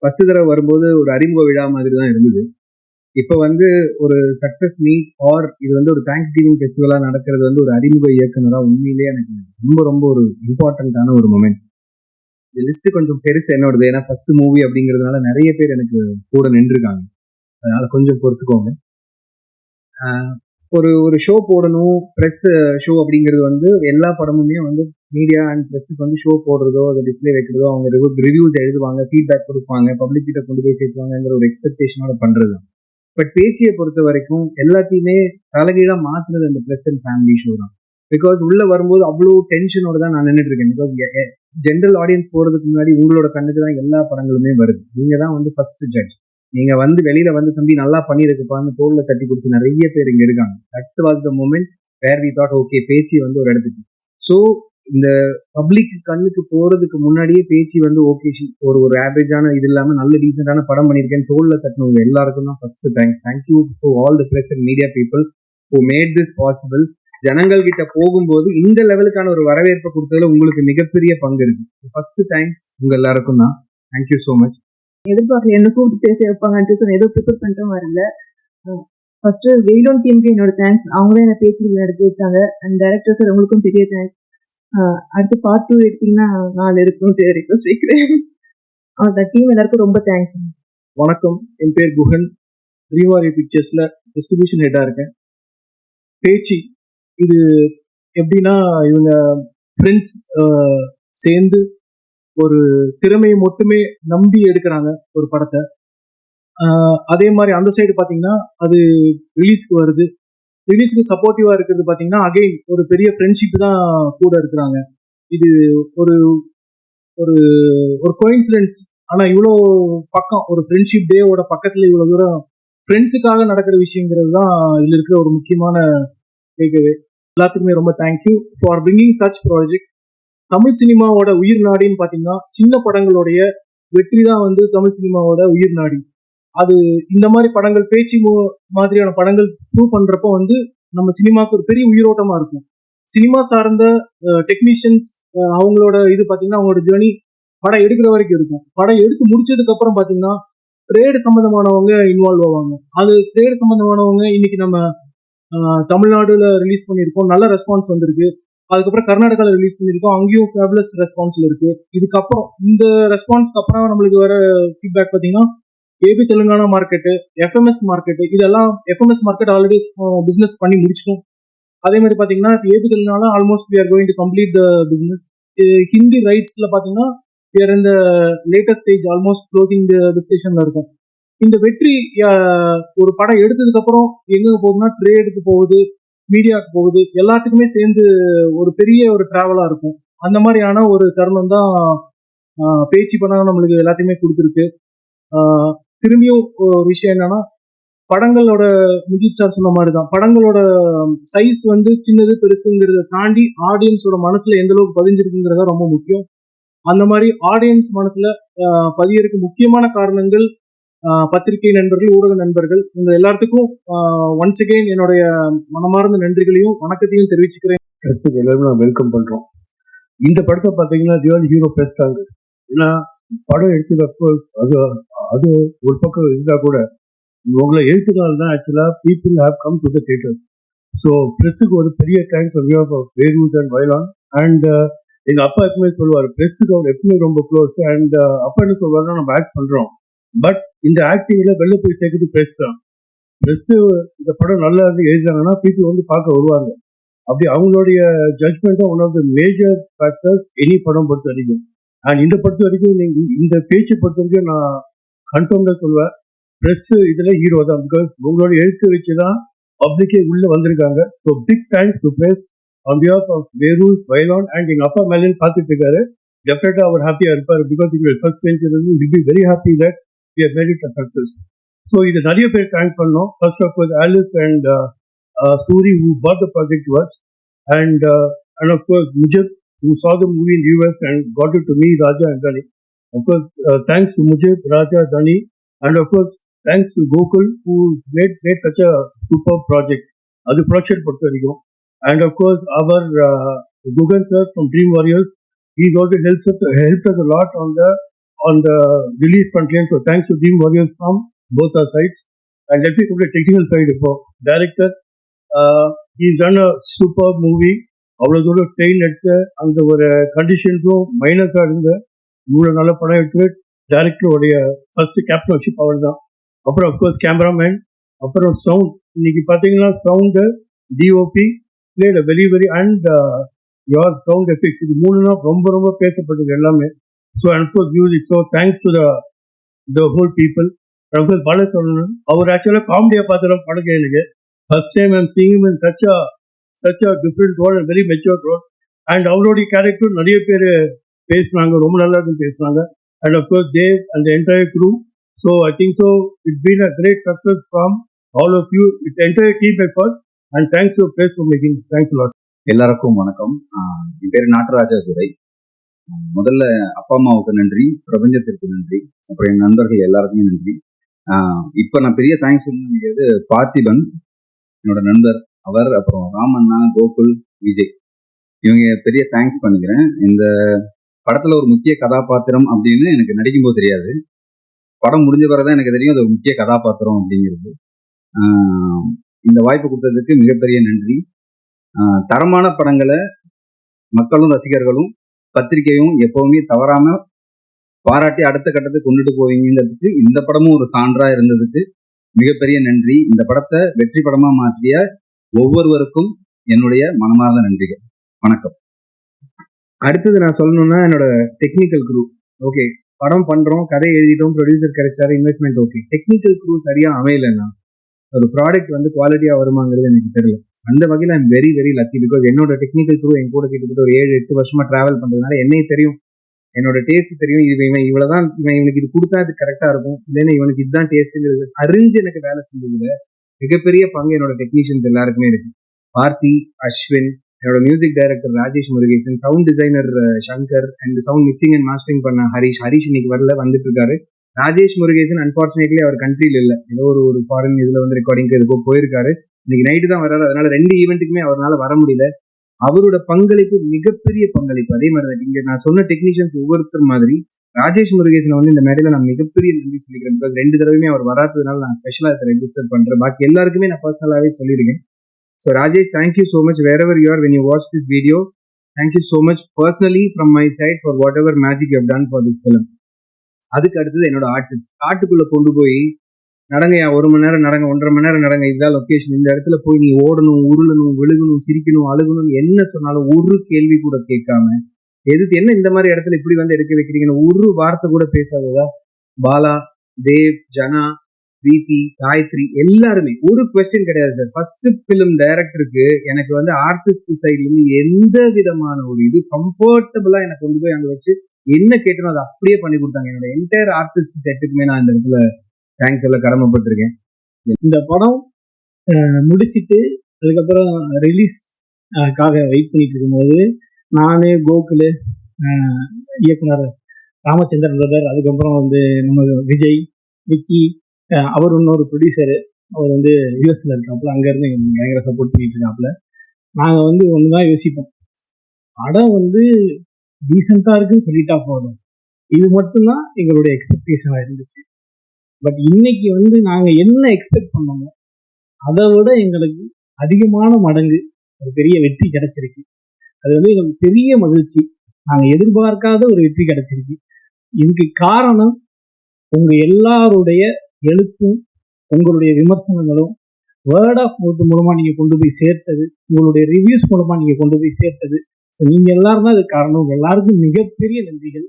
First தடவை வரும்போது ஒரு அறிமுக விழா மாதிரி தான் இருந்தது. இப்போ வந்து ஒரு சக்சஸ் மீட் ஆர் இது வந்து ஒரு தேங்க்ஸ் கிவிங் ஃபெஸ்டிவலா நடக்கிறது வந்து ஒரு அறிமுக இயக்குனரா உண்மையிலேயே எனக்கு ரொம்ப ரொம்ப ஒரு இம்பார்ட்டன்டான ஒரு மொமெண்ட். இந்த லிஸ்ட் கொஞ்சம் பெருசு என்னோடது, ஏன்னா ஃபர்ஸ்ட் மூவி அப்படிங்கிறதுனால நிறைய பேர் எனக்கு கூட நின்றுருக்காங்க. அதனால கொஞ்சம் பொறுத்துக்கோங்க. ஒரு ஒரு ஷோ போடணும், ப்ரெஸ் ஷோ அப்படிங்கிறது வந்து எல்லா படமுமே வந்து மீடியா அண்ட் ப்ரெஸ்ஸுக்கு வந்து ஷோ போடுறதோ அதை டிஸ்பிளே வைக்கிறதோ அவங்க ரிவ்யூஸ் எழுதுவாங்க, ஃபீட்பேக் கொடுப்பாங்க, பப்ளிக் கிட்ட கொண்டு போய் சேர்த்துவாங்கிற ஒரு எக்ஸ்பெக்டேஷனோட பண்றது. பட் பேச்சியை பொறுத்த வரைக்கும் எல்லாத்தையுமே தலைகீழா மாத்துறது அந்த ப்ரெஸ் அண்ட் ஃபேமிலி ஷோ தான். பிகாஸ் உள்ள வரும்போது அவ்வளோ டென்ஷனோட தான் நான் நின்றுட்டு இருக்கேன். பிகாஸ் ஜென்ரல் ஆடியன்ஸ் போறதுக்கு முன்னாடி உங்களோட கண்ணுக்கு தான் எல்லா படங்களுமே வருது. நீங்க தான் வந்து ஃபர்ஸ்ட் ஜட்ஜ். நீங்க வந்து வெளியில வந்து தம்பி நல்லா பண்ணியிருக்குப்பான்னு தோல்ல தட்டி கொடுத்து நிறைய பேர் இங்க இருக்காங்க. That was the moment where we thought okay பேச்சு வந்து ஒரு இடத்துக்கு. ஸோ இந்த பப்ளிக் கண்ணுக்கு போறதுக்கு முன்னாடியே பேச்சு வந்து ஓகே ஒரு ஒரு ஆவரேஜான இது இல்லாம நல்ல டீசென்டான படம் பண்ணியிருக்கேன் தோல்ல தட்டினவங்க எல்லாருக்கும் தான் first thanks. Thank you to all the press and media people who made this possible. ஜனங்கள் கிட்ட போகும்போது இந்த லெவலுக்கான ஒரு வரவேற்பை கொடுத்ததுல உங்களுக்கு மிகப்பெரிய பங்கு இருக்கு. ஃபர்ஸ்ட் தேங்க்ஸ் உங்க எல்லாருக்கும் தான். Thank you so much. எதிர்பார்க்கல என்ன கூப்பிட்டு பேச வைப்பாங்கன்ட்டு ஏதோ ப்ரிப்பேர் பண்ணிட்டு வரல. ஃபர்ஸ்ட் வெயிலோன் டீமுக்கு என்னோட தேங்க்ஸ். அவங்களே என்ன பேச்சுகள் எடுத்து வச்சாங்க. அண்ட் டைரக்டர் சார் உங்களுக்கும் பெரிய தேங்க்ஸ். அடுத்து பார்ட் 2 எடுத்தீங்கன்னா 4 இருக்கும் ரிக்வஸ்ட் வைக்கிறேன். அந்த டீம் எல்லாருக்கும் ரொம்ப தேங்க்ஸ். வணக்கம், என் பேர் குஹன். ரீவாரி பிக்சர்ஸ்ல டிஸ்ட்ரிபியூஷன் ஹெட்டா இருக்கேன். பேச்சு இது எப்படின்னா இவங்க ஃப்ரெண்ட்ஸ் சேர்ந்து ஒரு திறமையை மட்டுமே நம்பி எடுக்கிறாங்க ஒரு படத்தை. அதே மாதிரி அந்த சைடு பார்த்தீங்கன்னா அது ரிலீஸ்க்கு வருது. ரிலீஸ்க்கு சப்போர்ட்டிவா இருக்கிறது பார்த்தீங்கன்னா அகைன் ஒரு பெரிய ஃப்ரெண்ட்ஷிப் தான் கூட இருக்கிறாங்க. இது ஒரு ஒரு ஒரு கோயின்சிடன்ஸ். ஆனால் இவ்வளோ பக்கம் ஒரு ஃப்ரெண்ட்ஷிப் டேவோட பக்கத்தில் இவ்வளோ தூரம் ஃப்ரெண்ட்ஸுக்காக நடக்கிற விஷயங்கிறது தான் இதில் இருக்கிற ஒரு முக்கியமான கேட்கவே. எல்லாத்துக்குமே ரொம்ப thank you for bringing such project. தமிழ் சினிமாவோட உயிர் நாடின்னு பார்த்தீங்கன்னா சின்ன படங்களுடைய வெற்றி தான் வந்து தமிழ் சினிமாவோட உயிர் நாடி. அது இந்த மாதிரி படங்கள் பேச்சு மாதிரியான படங்கள் ப்ரூவ் பண்றப்போ வந்து நம்ம சினிமாவுக்கு ஒரு பெரிய உயிரோட்டமா இருக்கும். சினிமா சார்ந்த டெக்னீஷியன்ஸ் அவங்களோட இது பார்த்தீங்கன்னா அவங்களோட ஜேர்னி படம் எடுக்கிற வரைக்கும் இருக்கும். படம் எடுத்து முடிச்சதுக்கு அப்புறம் பார்த்தீங்கன்னா ட்ரேடு சம்பந்தமானவங்க இன்வால்வ் ஆவாங்க. அது ட்ரேடு சம்பந்தமானவங்க இன்னைக்கு நம்ம தமிழ்நாடுல ரிலீஸ் பண்ணியிருக்கோம், நல்ல ரெஸ்பான்ஸ் வந்திருக்கு. அதுக்கப்புறம் கர்நாடகாவில் ரிலீஸ் பண்ணியிருக்கோம், அங்கேயும் ஃபேபுலஸ் ரெஸ்பான்ஸ்ல இருக்கு. இதுக்கப்புறம் இந்த ரெஸ்பான்ஸ்க்கு அப்புறம் நம்மளுக்கு வர ஃபீட்பேக் பார்த்தீங்கன்னா AP Telangana market, FMS market, இதெல்லாம் எஃப்எம்எஸ் மார்க்கெட் ஆல்ரெடி பிசினஸ் பண்ணி முடிச்சிட்டோம். அதே மாதிரி பார்த்தீங்கன்னா AP Telangana almost we are going to complete the business. Hindi ரைட்ஸ்ல பார்த்தீங்கன்னா we are in the latest stage, almost closing டிஸ்கஷன்ல இருக்கும். இந்த வெற்றி ஒரு படம் எடுத்ததுக்கு அப்புறம் எங்க போகுதுன்னா ட்ரேடுக்கு போகுது, மீடியாவுக்கு போகுது, எல்லாத்துக்குமே சேர்ந்து ஒரு பெரிய ஒரு டிராவலா இருக்கும். அந்த மாதிரியான ஒரு தருணம் தான் பேச்சு பண்ண நம்மளுக்கு எல்லாத்தையுமே கொடுத்துருக்கு. திரும்பியும் ஒரு விஷயம் என்னன்னா படங்களோட முஜித் சார் சொன்ன மாதிரி தான் படங்களோட சைஸ் வந்து சின்னது பெருசுங்கிறத தாண்டி ஆடியன்ஸோட மனசுல எந்த அளவுக்கு பதிஞ்சிருக்குங்கிறத ரொம்ப முக்கியம். அந்த மாதிரி ஆடியன்ஸ் மனசுல பதியறதுக்கு முக்கியமான காரணங்கள் பத்திரிகை நண்பர்கள், ஊடக நண்பர்கள், உங்க எல்லாத்துக்கும் ஒன்ஸ் அகெயின் என்னுடைய மனமார்ந்த நன்றிகளையும் வணக்கத்தையும் தெரிவிச்சுக்கிறேன். எல்லாருமே நான் வெல்கம் பண்றோம். இந்த படத்தை பார்த்தீங்கன்னா ரியல் ஹீரோ பிரஸ் தாங்க. ஏன்னா படம் எடுத்தது அது அது ஒரு பக்கம் இருந்தா கூட உங்களை எழுத்துனால தான் actually people have come to the theatres. So பிரஸுக்கு ஒரு பெரிய தேங்க்ஸ் வேர்வூஸ் அண்ட் வைலான். அண்ட் எங்க அப்பா எப்பவுமே சொல்லுவார், பிரஸுக்கு அவர் எப்பவுமே ரொம்ப க்ளோஸ். அண்ட் அப்பா என்ன சொல்லுவாருன்னா நம்ம ஆக்ட் பண்றோம், பட் இந்த ஆக்டிங்ல வெளில போய் சேர்க்குறது பிரஸ் தான். பிரஸ் இந்த படம் நல்லா இருந்து எழுதுறாங்கன்னா பீப்புள் வந்து பார்க்க வருவாங்க. அப்படி அவங்களுடைய ஜட்மெண்ட் தான் one of the major factors any படம் பொறுத்த வரைக்கும். அண்ட் இந்த பொறுத்த வரைக்கும் நீங்க இந்த பேச்சு பொறுத்த வரைக்கும் நான் கன்ஃபார்ம்டா சொல்லுவேன், பிரஸ் இதுல ஹீரோ தான். பிகாஸ் உங்களோட எழுத்து வச்சுதான் பப்ளிக்கே உள்ள வந்திருக்காங்க. So big thanks to press on behalf of வேரூஸ், வைலான் அண்ட் எங்க அப்பா மேலேயும் பார்த்துட்டு இருக்காரு. டெஃபினட்டா அவர் ஹாப்பியா இருப்பார். பிகாஸ் இங்க ஃபர்ஸ்ட் பெஞ்ச் இருந்து will be very happy that we have made it a success. So இது நிறைய பேர் தேங்க் பண்ணோம். First of all Alice and Suri who bought the project to us, and of course Mujib who saw the movie in US and got it to me, Raja and Dani. Of course thanks to Mujib, Raja, Dani, and of course thanks to Gokul who made such a superb project. Adu production பொறுத்த வரைக்கும். And of course our Gugan sir from Dream Warriors, he also helped us a lot on the on the release front end. So thanks to Team Warriors from both our sides. And let me come to the technical side. Director, he's done a superb movie. அவ்வளோ தூரம் strain எடுத்து அந்த ஒரு கண்டிஷன்ஸும் மைனஸாக இருந்த இவ்வளோ நல்ல படம் எடுத்து டைரக்டருடைய ஃபர்ஸ்ட் கேப்டன்ஷிப் அவர் தான். அப்புறம் அஃப்கோர்ஸ் கேமராமேன், அப்புறம் சவுண்ட். இன்னைக்கு பார்த்தீங்கன்னா sound, DOP played very very and your sound effects, இது மூணு தான் ரொம்ப ரொம்ப பேசப்பட்டது எல்லாமே. So and of course music. So thanks to the whole people. Of course Bala சொல்லணும், அவர் ஆக்சுவலாக காமெடியாக பார்த்துலாம் படம் எனக்கு first time I'm seeing in such a different role, a very mature role. And அவருடைய கேரக்டர் நிறைய பேர் பேசுனாங்க, ரொம்ப நல்லா பேசுனாங்க. And of course Dave and the entire crew. So I think so it's been a great success from all of you, the entire team effort. And thanks to press for making. Thanks a lot. எல்லாருக்கும் வணக்கம். என் பேர் நாட்டராஜா துரை. முதல்ல அப்பா அம்மாவுக்கு நன்றி, பிரபஞ்சத்திற்கு நன்றி, அப்புறம் என் நண்பர்கள் எல்லாருக்குமே நன்றி. இப்போ நான் பெரிய தேங்க்ஸ் சொல்லிக்கிறது பார்த்திபன், என்னோட நண்பர் அவர், அப்புறம் ராமண்ணா, கோகுல், விஜய், இவங்க பெரிய தேங்க்ஸ் பண்ணிக்கிறேன். இந்த படத்துல ஒரு முக்கிய கதாபாத்திரம் அப்படின்னு எனக்கு நடிக்கும்போது தெரியாது, படம் முடிஞ்ச பிறகுதான் எனக்கு தெரியும் அது ஒரு முக்கிய கதாபாத்திரம் அப்படிங்கிறது. இந்த வாய்ப்பு கொடுத்ததுக்கு மிகப்பெரிய நன்றி. தரமான படங்களை மக்களும் ரசிகர்களும் பத்திரிகையும் எப்பவுமே தவறாம பாராட்டி அடுத்த கட்டத்துக்கு கொண்டுட்டு போவீங்கிறதுக்கு இந்த படமும் ஒரு சான்றா இருந்ததுக்கு மிகப்பெரிய நன்றி. இந்த படத்தை வெற்றி படமா மாற்றிய ஒவ்வொருவருக்கும் என்னுடைய மனமார்ந்த நன்றிகள். வணக்கம். அடுத்தது நான் சொல்லணும்னா என்னோட டெக்னிக்கல் குரூ. ஓகே, படம் பண்றோம், கதை எழுதிட்டோம், ப்ரொடியூசர் கிடைச்சாரு, இன்வெஸ்ட்மெண்ட் ஓகே. டெக்னிக்கல் குரூ சரியா அமையலைன்னா ஒரு ப்ராடக்ட் வந்து குவாலிட்டியா வருமாங்கிறது எனக்கு தெரியல. அந்த வகையில் I'm very very lucky. Because என்னோட டெக்னிக்கல் குரூ என் கூட கிட்டத்தட்ட ஒரு 7-8 வருஷமா டிராவல் பண்றதுனால என்னையே தெரியும், என்னோட டேஸ்ட் தெரியும். இவன் இவ்வளவுதான், இவனுக்கு இது கொடுத்தா இது கரெக்டா இருக்கும், இல்லைன்னா இவனுக்கு இதுதான் டேஸ்ட்ங்கிறது அறிஞ்சு எனக்கு வேலை செஞ்சதுல மிகப்பெரிய பங்கு என்னோட டெக்னீஷியன்ஸ் எல்லாருக்குமே இருக்கு. பார்த்தி, அஸ்வின், என்னோட music director Rajesh Murugesan, sound designer Shankar, and sound mixing and mastering பண்ண ஹரிஷ் இன்னைக்கு வரல, வந்துட்டு இருக்காரு. ராஜேஷ் முருகேசன் அன்பார்ச்சுனேட்லி அவர் கண்ட்ரியில் இல்லை, ஏதோ ஒரு ஃபாரின் இதுல வந்து ரெக்கார்டிங்க்கு எதுக்கோ போயிருக்காரு. இன்னைக்கு நைட்டு தான் வர்றாரு, அதனால 2 ஈவெண்ட்டுக்குமே அவரால் வர முடியல. அவரோட பங்களிப்பு மிகப்பெரிய பங்களிப்பு. அதே மாதிரி இங்க நான் சொன்ன டெக்னீஷியன்ஸ் ஒவ்வொருத்தர் மாதிரி ராஜேஷ் முருகேசனை வந்து இந்த மேடையில நான் மிகப்பெரிய நன்றி சொல்லிக்கிறேன். பிகாஸ் 2 தடவையுமே அவர் வராததுனால நான் ஸ்பெஷலா இதை ரெஜிஸ்டர் பண்றேன். பாக்கி எல்லாருக்குமே நான் பர்சனலாவே சொல்லியிருக்கேன். So Rajesh, thank you so much wherever you are when you watch this video. Thank you so much personally from my side for whatever magic you have done for this film. அதுக்கு அடுத்தது என்னோட ஆர்டிஸ்ட். காட்டுக்குள்ள கொண்டு போய் நடங்கயா, 1 மணி நேரம் நடங்க, 1.5 மணி நேரம் நடங்க, இதுதான் லொக்கேஷன், இந்த இடத்துல போய் நீ ஓடணும், உருளணும், விழுகணும், சிரிக்கணும், அழுகணும், என்ன சொன்னாலும் ஒரு கேள்வி கூட கேட்காம, எதுக்கு என்ன இந்த மாதிரி இடத்துல இப்படி வந்து எடுக்க வைக்கிறீங்கன்னு ஒரு வார்த்தை கூட பேசாததா பாலா, தேவ், ஜனா, பிரீத்தி, காயத்ரி எல்லாருமே ஒரு கொஸ்டின் கிடையாது சார். ஃபர்ஸ்ட் பிலிம் டைரக்டருக்கு எனக்கு வந்து ஆர்டிஸ்ட் சைட்ல இருந்து எந்த விதமான ஒரு இது கம்ஃபர்டபுளா எனக்கு கொண்டு போய் அங்க வச்சு என்ன கேட்டனோ அதை அப்படியே பண்ணி கொடுத்தாங்க. என்னோட என்டையர் ஆர்டிஸ்ட் செட்டுக்குமே நான் இந்த இடத்துல தேங்க்ஸ் சொல்ல கடமைப்பட்டிருக்கேன். இந்த படம் முடிச்சுட்டு அதுக்கப்புறம் ரிலீஸ் காக வெயிட் பண்ணிட்டு இருக்கும்போது நான், கோகுல், இயக்குனர் ராமச்சந்திரன் பிரதர், அதுக்கப்புறம் வந்து நம்ம விஜய், விக்கி, அவர் இன்னொரு ப்ரொடியூசரு, அவர் வந்து யூஎஸ்ல இருக்காப்புல, அங்கேருந்து எங்களுக்கு பயங்கர சப்போர்ட் பண்ணிட்டு இருக்காப்புல. நாங்கள் வந்து ஒன்று தான் யோசிப்போம், படம் வந்து டீசெண்டாக இருக்குன்னு சொல்லிட்டா போதும், இது மட்டும்தான் எங்களுடைய எக்ஸ்பெக்டேஷனாக இருந்துச்சு. பட் இன்னைக்கு வந்து நாங்கள் என்ன எக்ஸ்பெக்ட் பண்ணோமோ அதை விட எங்களுக்கு அதிகமான மடங்கு ஒரு பெரிய வெற்றி கிடைச்சிருக்கு. அது வந்து எங்களுக்கு பெரிய மகிழ்ச்சி. நாங்கள் எதிர்பார்க்காத ஒரு வெற்றி கிடைச்சிருக்கு. இதுக்கு காரணம் உங்கள் எல்லாருடைய எழுத்தும் உங்களுடைய விமர்சனங்களும் வேர்ட் ஆஃப் மவுத் மூலமாக நீங்கள் கொண்டு போய் சேர்த்தது, உங்களுடைய ரிவ்யூஸ் மூலமாக நீங்கள் கொண்டு போய் சேர்த்தது. ஸோ நீங்கள் எல்லாரும் தான் இது காரணம். எல்லாருக்கும் மிகப்பெரிய நன்றிகள்.